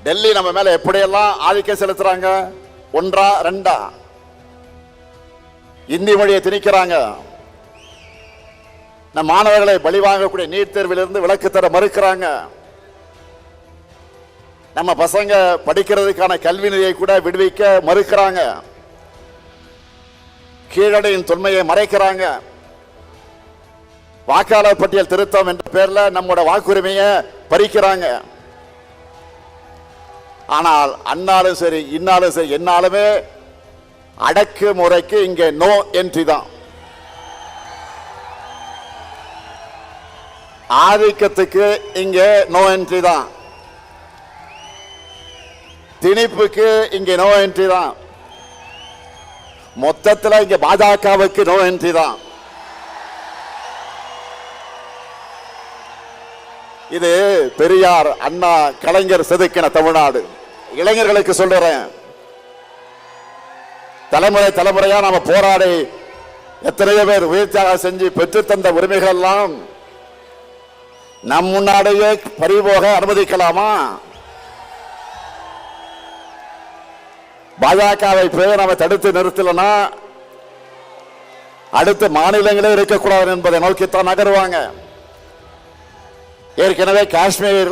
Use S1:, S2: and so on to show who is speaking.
S1: டெல்லி நம்ம மேல எப்படியெல்லாம் ஆதிக்கம் செலுத்துறாங்க? ஒன்றா ரெண்டா? இந்தி மொழியை திணிக்கிறாங்க. நம் மாணவர்களை பலி வாங்கக்கூடிய நீட் தேர்விலிருந்து விலக்கு தர மறுக்கிறாங்க. நம்ம பசங்க படிக்கிறதுக்கான கல்வி நிதியை கூட விடுவிக்க மறுக்கிறாங்க. கீழடியின் தொன்மையை மறைக்கிறாங்க. வாக்காளர் பட்டியல் திருத்தம் என்ற பேர்ல நம்மோட வாக்குரிமையை பறிக்கிறாங்க. ஆனால் அன்னாலும் சரி இன்னாலும் சரி என்னாலுமே அடக்கு முறைக்கு இங்கே நோ என்ட்ரி தான். ஆதிக்கத்துக்கு இங்கே நோ என்ட்ரி தான். திணிப்புக்கு இங்கே நோ என்ட்ரி தான். மொத்தத்தில் இங்க பாஜகவுக்கு நோ என்ட்ரி தான். இது பெரியார், அண்ணா, கலைஞர் செதுக்கின தமிழ்நாடு. இளைஞர்களுக்கு சொல்றேன், தலைமுறை தலைமுறையா நாம போராடி எத்தனையோ பேர் உயிர்த்தியாகம் செஞ்சு பெற்று தந்த உரிமைகள் எல்லாம் நம் முன்னாடியே பறிபோக அனுமதிக்கலாமா? பாஜகவை பேர் நாம தடுத்து நிறுத்தலனா அடுத்த மாநிலங்களே இருக்கக்கூடாது என்பதை நோக்கித்தான் நகருவாங்க. ஏற்கனவே காஷ்மீர்